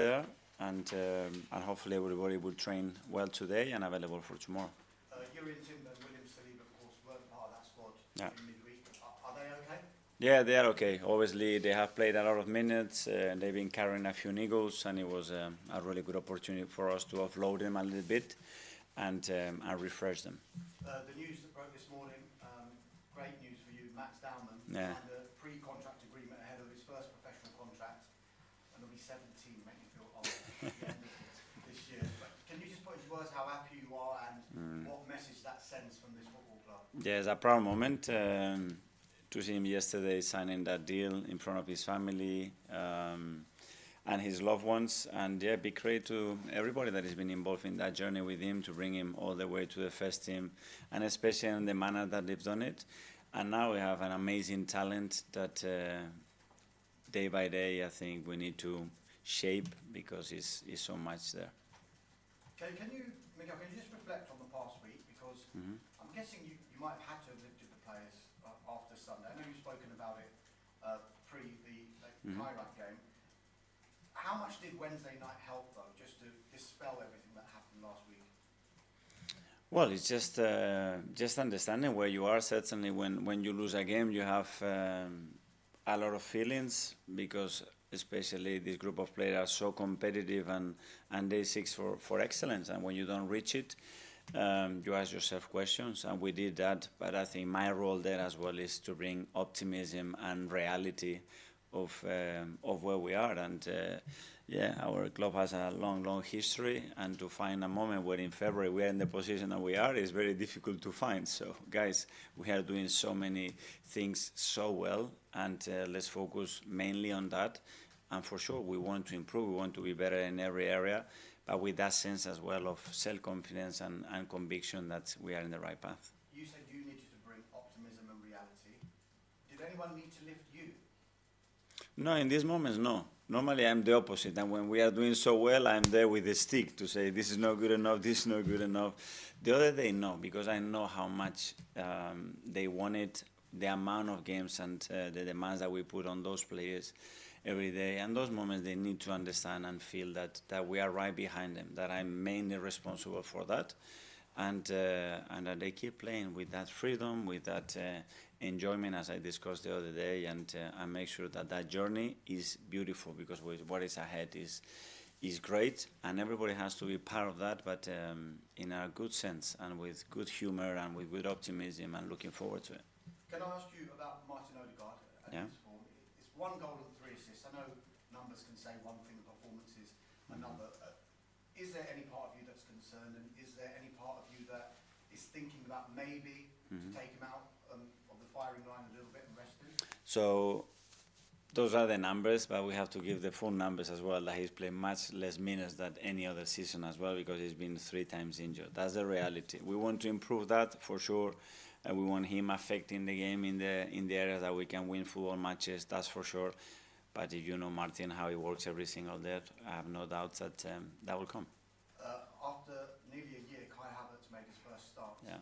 there, and hopefully everybody will train well today and available for tomorrow. You're in Tim and Williams Saliba, of course, weren't part of that squad in midweek. Are they okay? Yeah, they are okay. Obviously, they have played a lot of minutes. They've been carrying a few niggles, and it was a really good opportunity for us to offload them a little bit and refresh them. The news that broke this morning, great news for you. Max Dowman Yeah. signed a pre-contract agreement ahead of his first professional contract, and he'll be 17, make me feel old at the end of this year. But can you just put into words how happy you are and what message that sends from this football club? Yeah, it's a proud moment to see him yesterday signing that deal in front of his family and his loved ones. And yeah, big credit to everybody that has been involved in that journey with him to bring him all the way to the first team, and especially in the manner that they've done it. And now we have an amazing talent that day by day I think we need to shape because it's so much there. Can you, Mikel, can you just reflect on the past week? Because I'm guessing you might have had to have lifted the players after Sunday. I know you've spoken about it pre the Cairo game. How much did Wednesday night help, though, just to dispel everything that happened last week? Well, it's just understanding where you are. Certainly, when you lose a game, you have a lot of feelings because especially this group of players are so competitive and they seek for excellence. And when you don't reach it, you ask yourself questions, and we did that. But I think my role there as well is to bring optimism and reality of where we are. And yeah, our club has a long history, and to find a moment where in February we are in the position that we are is very difficult to find. So guys, we are doing so many things so well, and let's focus mainly on that. And for sure, we want to improve, we want to be better in every area, but with that sense as well of self-confidence and conviction that we are in the right path. You said you needed to bring optimism and reality. Did anyone need to lift you? No, in these moments, no. Normally I'm the opposite, and when we are doing so well, I'm there with the stick to say this is not good enough, this is not good enough. The other day, no, because I know how much they wanted, the amount of games and the demands that we put on those players every day. And those moments, they need to understand and feel that we are right behind them, that I'm mainly responsible for that, and that they keep playing with that freedom, with that enjoyment, as I discussed the other day, and make sure that journey is beautiful, because what is ahead is great, and everybody has to be part of that, but in a good sense and with good humor and with good optimism and looking forward to it. Can I ask you about Martin Odegaard and his form? It's 1 goal and 3 assists. I know numbers can say one thing, performance is another. Is there any part of you that's concerned, and is there any part of you that is thinking about maybe to take him out of the firing line a little bit and rest him? So those are the numbers, but we have to give the full numbers as well, that he's played much less minutes than any other season as well, because he's been 3 times injured. That's the reality. We want to improve that for sure. We want him affecting the game in the areas that we can win football matches, that's for sure. But if you know Martin, how he works every single day, I have no doubts that that will come. After nearly a year, Kai Havertz made his first start. Yeah.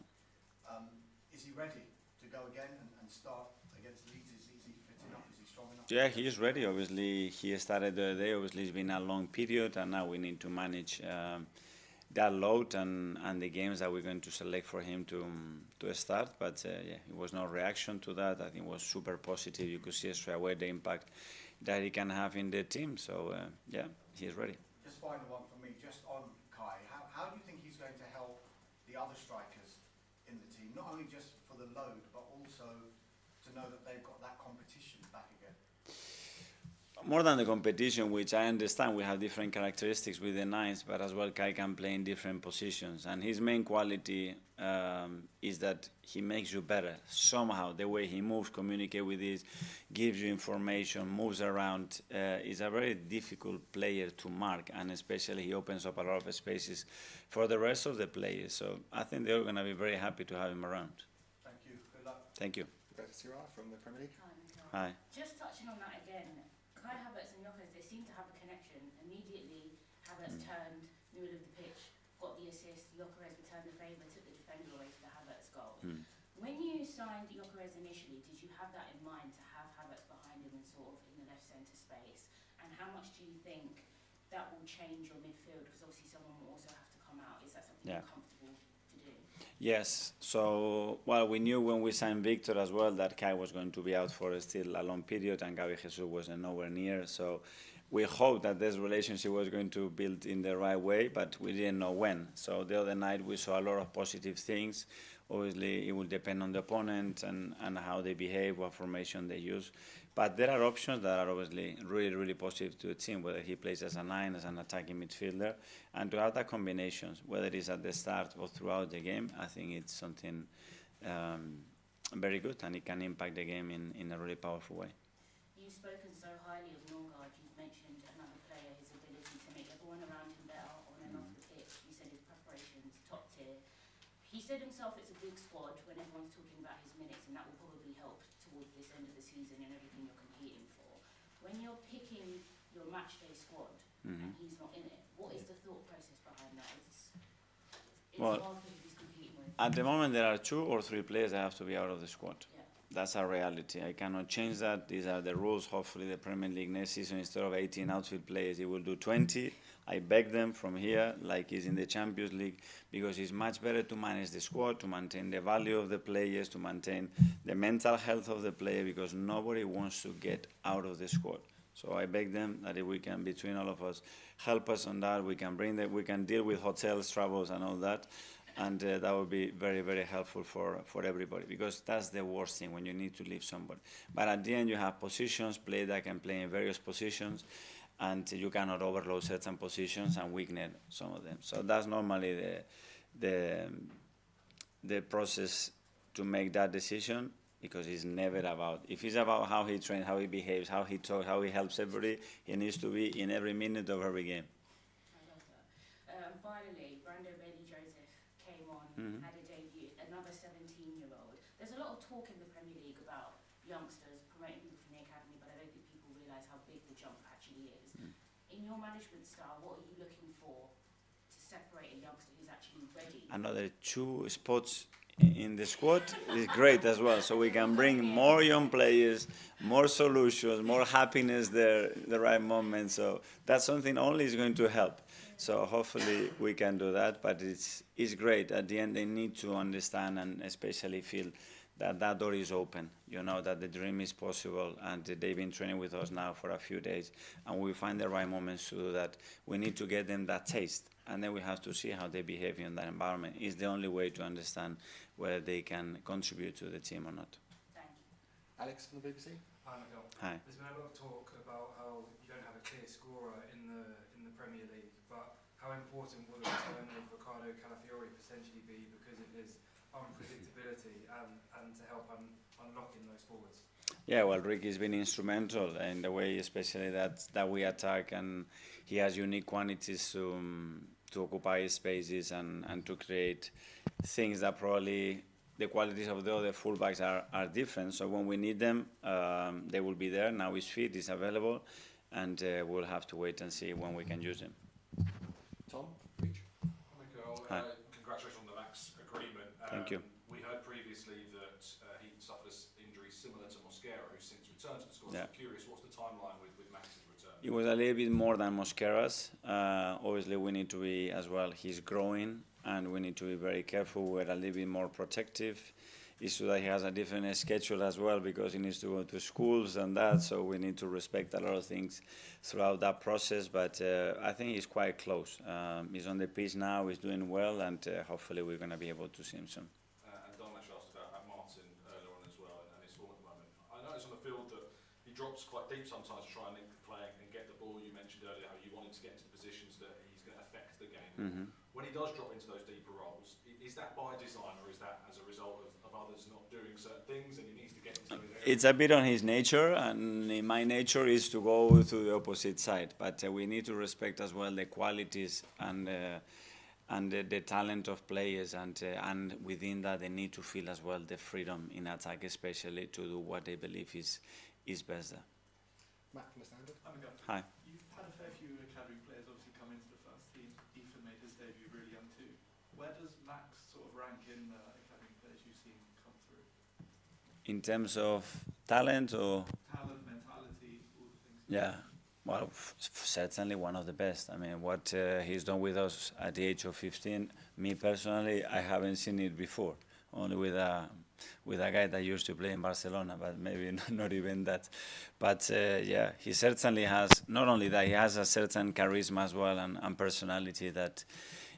Is he ready to go again and start against Leeds? Is he fit enough? Is he strong enough? Yeah, he is ready. Obviously, he started the other day. Obviously, it's been a long period, and now we need to manage that load and the games that we're going to select for him to start. But yeah, it was no reaction to that. I think it was super positive. You could see straight away the impact that he can have in the team. So yeah, he's ready. Just final one from me, just on Kai. How do you think he's going to help the other strikers in the team? Not only just for the load, but also to know that they've got that competition back again. More than the competition, which I understand we have different characteristics with the nines, but as well Kai can play in different positions. And his main quality is that he makes you better. Somehow, the way he moves, communicates with this, gives you information, moves around, is a very difficult player to mark, and especially he opens up a lot of spaces for the rest of the players. So I think they're going to be very happy to have him around. Thank you. Good luck. Thank you. Sirah from the Premier League. Hi. Just touching on that again, Kai Havertz and Jokeres, they seem to have a connection. Immediately, Havertz turned, middle of the pitch, got the assist, Jokeres returned the favour, took the defender away for the Havertz goal. When you signed Jokeres initially, did you have that in mind, to have Havertz behind him and sort of in the left centre space? And how much do you think that will will change your midfield? Because obviously someone will also have to come out. Is that something Yeah. you're comfortable to do? Yes. So, well, we knew when we signed Victor as well that Kai was going to be out for still a long period, and Gabi Jesus was nowhere near. So, we hoped that this relationship was going to build in the right way, but we didn't know when. So the other night we saw a lot of positive things. Obviously, it will depend on the opponent and how they behave, what formation they use. But there are options that are obviously really, really positive to the team, whether he plays as a 9, as an attacking midfielder, and to have that combinations, whether it's at the start or throughout the game, I think it's something very good, and it can impact the game in a really powerful way. You've spoken so highly of Norgard. You've mentioned another player, his ability to make everyone around him better on and off the pitch. You said his preparation's top tier. He said himself it's a big squad when everyone's talking about his minutes, and that will probably help towards this end of the season and everything you're competing for. When you're picking your match day squad and he's not in it, what is the thought process behind that? It's Well, hard for who he's competing with. At the moment, there are 2 or 3 players that have to be out of the squad. Yeah. That's a reality. I cannot change that. These are the rules. Hopefully, the Premier League next season, instead of 18 outfield players, it will do 20. I beg them from here, like it's in the Champions League, because it's much better to manage the squad, to maintain the value of the players, to maintain the mental health of the player, because nobody wants to get out of the squad. So I beg them that if we can, between all of us, help us on that. We can we can deal with hotels, travels, and all that. And that would be very, very helpful for everybody, because that's the worst thing when you need to leave somebody. But at the end, you have positions, players that can play in various positions, and you cannot overload certain positions and weaken some of them. So that's normally the process to make that decision, because it's never about, if it's about how he trains, how he behaves, how he talks, how he helps everybody, he needs to be in every minute of every game. I love that. Finally, Brando Bailey-Joseph came on, had a debut, another 17-year-old. There's a lot of talk in the Premier League about youngsters promoting people from the academy, but I don't think people realise how big the jump actually is. In your management style, what are you looking for to separate a youngster who's actually ready? Another 2 spots in the squad is great as well. So we can bring more young players, more solutions, more happiness there, the right moment. So that's something only is going to help. So hopefully we can do that. But it's great. At the end, they need to understand and especially feel that that door is open. You know, that the dream is possible. And they've been training with us now for a few days. And we find the right moments to do that. We need to get them that taste. And then we have to see how they behave in that environment. It's the only way to understand whether they can contribute to the team or not. Thank you. Alex from the BBC. Hi, Mikel. Hi. There's been a lot of talk about how you don't have a clear scorer in the Premier League, but how important will the return of Ricardo Calafiori potentially be because of his unpredictability and to help unlocking those forwards? Yeah, well, Rick has been instrumental in the way, especially that we attack, and he has unique qualities to occupy spaces and to create things that probably the qualities of the other fullbacks are different. So when we need them, they will be there. Now he's fit, he's available, and we'll have to wait and see when we can use him. Tom, Reach. Mikel, Hi. congratulations on the Max agreement. Thank you. We heard previously that he suffered an injury similar to Mosquera, who's since returned to the squad. Yeah. So I'm curious, what's the timeline with Max's return? It was a little bit more than Mosquera's. Obviously, we need to be as well. He's growing, and we need to be very careful. We're a little bit more protective. It's true that he has a different schedule as well because he needs to go to schools and that. So we need to respect a lot of things throughout that process. But I think he's quite close. He's on the pitch now. He's doing well, and hopefully we're going to be able to see him soon. And Dominic asked about Martin earlier on as well and his form at the moment. I noticed on the field that he drops quite deep sometimes to try and link the play and get the ball. You mentioned earlier how you wanted to get into the positions that he's going to affect the game. Mm-hmm. When he does drop into those deeper roles, is that by design or is that as a result of others not doing certain things and he needs to get into those areas? It's a bit on his nature, and my nature is to go to the opposite side. But we need to respect as well the qualities and the talent of players, and within that they need to feel as well the freedom in attack, especially to do what they believe is best there. Matt from the Standard. Hi. You've had a fair few academy players obviously come into the first team. Ethan made his debut really young too. Where does Max sort of rank in the academy players you've seen come through? In terms of talent or Talent, mentality, all the things. yeah, Well, certainly one of the best. I mean, what he's done with us at the age of 15, me personally, I haven't seen it before. Only with a guy that used to play in Barcelona, but maybe not even that. But yeah, he certainly has, not only that, he has a certain charisma as well and personality that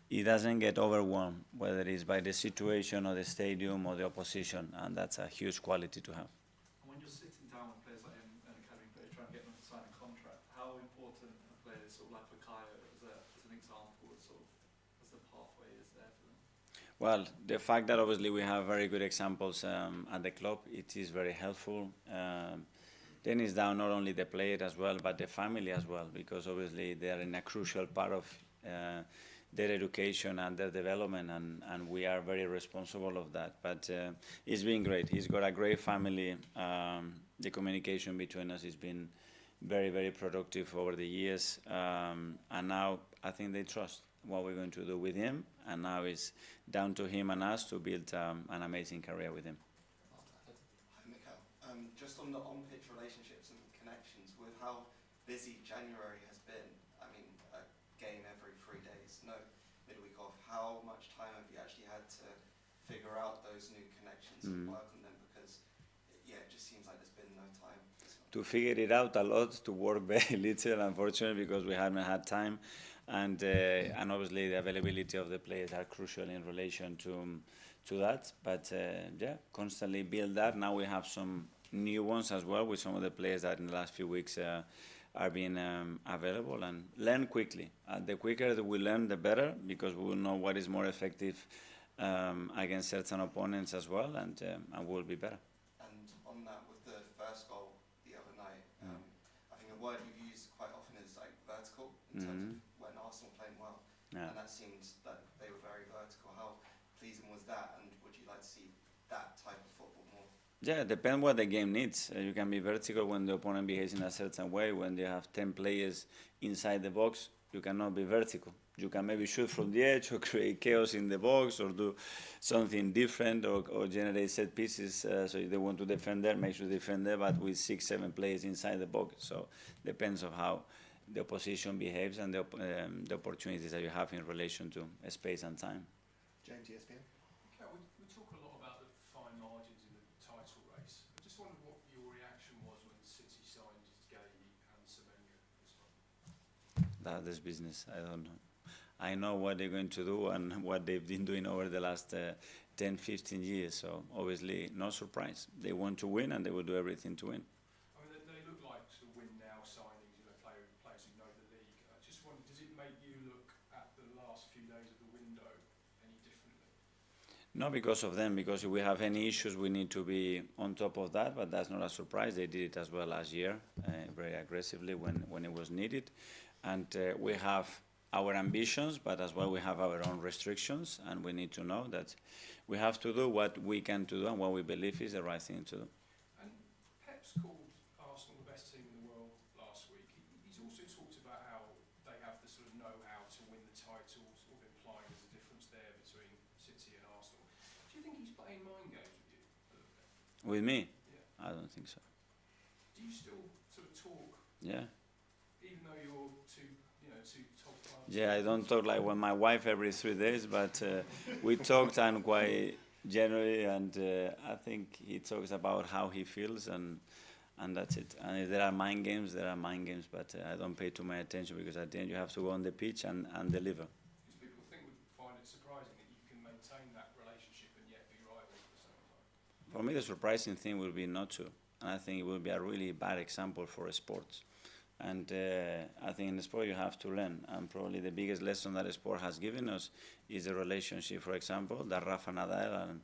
he doesn't get overwhelmed, whether it's by the situation or the stadium or the opposition, and that's a huge quality to have. And when you're sitting down with players like him and academy players trying to get them to sign a contract, how important are players sort of like Bukayo as an example, as the pathway is there for them? Well, the fact that obviously we have very good examples at the club, it is very helpful. Then it's down not only the player as well, but the family as well, because obviously they are in a crucial part of their education and their development, and we are very responsible of that. But it's been great. He's got a great family. The communication between us has been very, very productive over the years, and now I think they trust what we're going to do with him, and now it's down to him and us to build an amazing career with him. Hi, Mikel. Just on the on-pitch relationships and connections, with how busy January has been, I mean, a game every 3 days, no midweek off, how much time have you actually had to figure out those new connections and work on them? Because, yeah, it just seems like there's been no time. To figure it out a lot, to work very little, unfortunately, because we haven't had time. And obviously the availability of the players are crucial in relation to that. But yeah, constantly build that. Now we have some new ones as well with some of the players that in the last few weeks are being available, and learn quickly. The quicker that we learn, the better, because we will know what is more effective against certain opponents as well, and we'll be better. And on that, with the first goal the other night, I think a word you've used quite often is like vertical in terms of when Arsenal playing well, and that seemed that they were very vertical. How pleasing was that, and would you like to see that type of football more? Yeah, it depends what the game needs. You can be vertical when the opponent behaves in a certain way. When they have 10 players inside the box, you cannot be vertical. You can maybe shoot from the edge or create chaos in the box or do something different or generate set pieces. So if they want to defend there, make sure they defend there, but with 6, 7 players inside the box. So depends on how the opposition behaves and the opportunities that you have in relation to space and time. James, ESPN. Okay, we talk a lot about the fine margins in the title race. I just wondered what your reaction was when City signed Gay and Semenyo this month. That is business. I don't know. I know what they're going to do and what they've been doing over the last 10, 15 years. So obviously, no surprise. They want to win, and they will do everything to win. I mean, they look like sort of win-now signings, players who know the league. I just wondered, does it make you look at the last few days of the window any differently? Not because of them, because if we have any issues, we need to be on top of that, but that's not a surprise. They did it as well last year, very aggressively when it was needed. And we have our ambitions, but as well we have our own restrictions, and we need to know that we have to do what we can do and what we believe is the right thing to do. And Pep's called Arsenal the best team in the world last week. He's also talked about how they have the sort of know-how to win the title, sort of implying there's a difference there between City and Arsenal. Do you think he's playing mind games with you a little bit? With me? Yeah. I don't think so. Do you still sort of talk, Yeah. even though you're two top players? Yeah, I don't talk like with my wife every 3 days, but we talked and quite generally, and I think he talks about how he feels, and that's it. And if there are mind games, there are mind games, but I don't pay too much attention, because at the end you have to go on the pitch and deliver. Because people would find it surprising that you can maintain that relationship and yet be rivals at the same time. For me, the surprising thing will be not to. And I think it will be a really bad example for sports. And I think in the sport you have to learn. And probably the biggest lesson that the sport has given us is the relationship, for example, that Rafa Nadal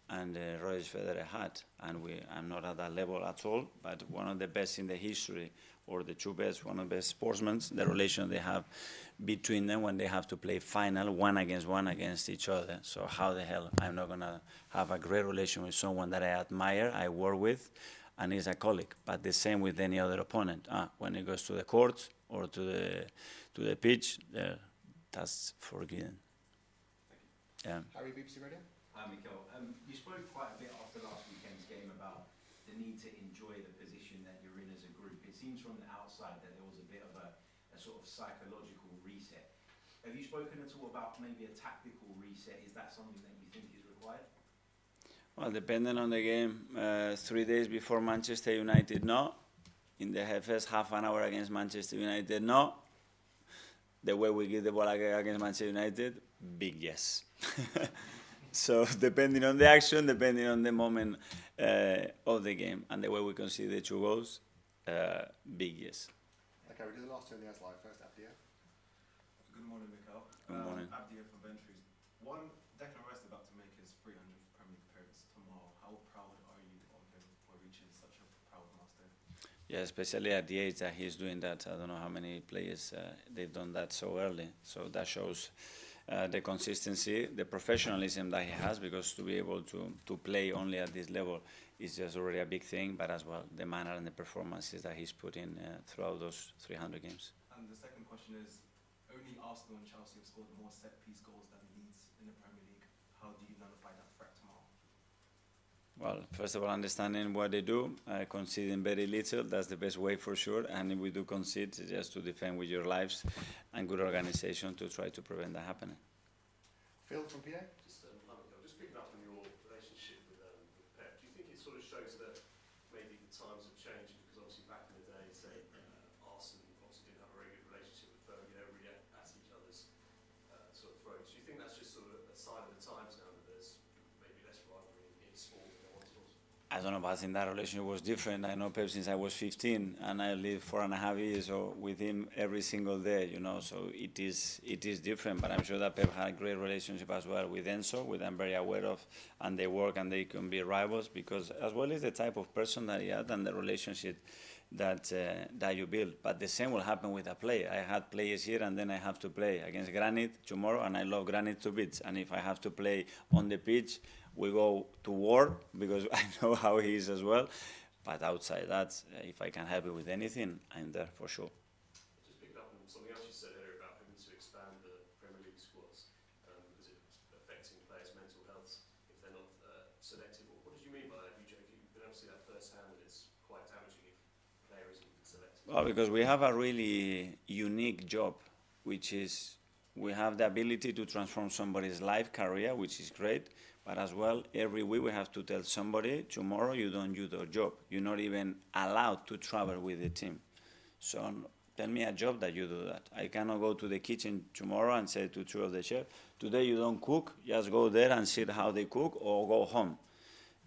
and Roger Federer had. And I'm not at that level at all, but one of the best in the history, or the two best, one of the best sportsmen, the relation they have between them when they have to play final, one against each other. So how the hell I'm not going to have a great relation with someone that I admire, I work with, and is a colleague, but the same with any other opponent. When it goes to the court or to the pitch, that's forgiven. Yeah. Harry, BBC Radio. Hi, Mikel. You spoke quite a bit after last weekend's game about the need to enjoy the position that you're in as a group. group. It seems from the outside that there was a bit of a sort of psychological reset. Have you spoken at all about maybe a tactical reset? Is that something that you think is required? Well, depending on the game, 3 days before Manchester United, no. In the first half an hour against Manchester United, no. The way we give the ball against Manchester United, big yes. So depending on the action, depending on the moment of the game, and the way we concede the 2 goals, big yes. Okay, we do the last two in the S live. First, Abdia. Good morning, Mikel. Good morning. Abdia from Ventures. One, Declan Rice about to make his 300th Premier League appearance tomorrow. How proud are you of him for reaching such a proud milestone? Yeah, especially at the age that he's doing that. I don't know how many players they've done that so early. So that shows the consistency, the professionalism that he has, because to be able to play only at this level is just already a big thing, but as well the manner and the performances that he's put in throughout those 300 games. And the second question is, only Arsenal and Chelsea have scored more set-piece goals than Leeds in the Premier League. How do you nullify that threat tomorrow? Well, first of all, understanding what they do, conceding very little, that's the best way for sure. And if we do concede, just to defend with your lives and good organization to try to prevent that happening. Phil from PA. Just picking up on your relationship with Pep, do you think it sort of shows that maybe the times have changed? Because obviously back in the day, say, Arsenal obviously didn't have a very good relationship with Fergie, they were really at each other's sort of throats. Do you think that's just sort of a sign of the times now that there's maybe less rivalry in sport than there once was? I don't know, but I think that relationship was different. I know Pep since I was 15, and I lived 4.5 years with him every single day, you know, so it is different. But I'm sure that Pep had a great relationship as well with Enzo, which I'm very aware of, and they work and they can be rivals, because as well as the type of person that he had and the relationship that you build. But the same will happen with a player. I had players here, and then I have to play against Granit tomorrow, and I love Granit to bits. And if I have to play on the pitch, we go to war, because I know how he is as well. But outside that, if I can help you with anything, I'm there for sure. Just picking up on something else you said earlier about having to expand the Premier League squads, because it's affecting players' mental health if they're not selected. What did you mean by that, Vijay? You've been able to see that firsthand, that it's quite damaging if a player isn't selected. Well, because we have a really unique job, which is we have the ability to transform somebody's life, career, which is great. But as well, every week we have to tell somebody, tomorrow you don't do your job. You're not even allowed to travel with the team. So tell me a job that you do that. I cannot go to the kitchen tomorrow and say to two of the chefs, today you don't cook, just go there and see how they cook, or go home.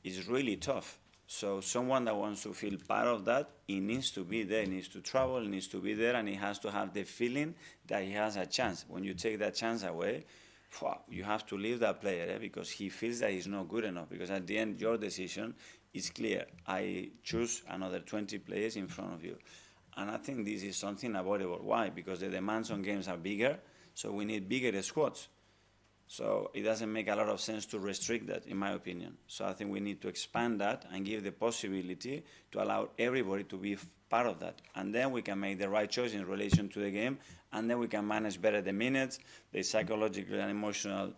It's really tough. So someone that wants to feel part of that, he needs to be there, he needs to travel, he needs to be there, and he has to have the feeling that he has a chance. When you take that chance away, you have to leave that player, because he feels that he's not good enough. Because at the end, your decision is clear. I choose another 20 players in front of you. And I think this is something avoidable. Why? Because the demands on games are bigger, so we need bigger squads. So it doesn't make a lot of sense to restrict that, in my opinion. So I think we need to expand that and give the possibility to allow everybody to be part of that. And then we can make the right choice in relation to the game, and then we can manage better the minutes, the psychological and emotional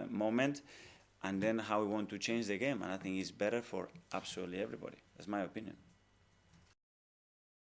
moment, and then how we want to change the game. And I think it's better for absolutely everybody. That's my opinion.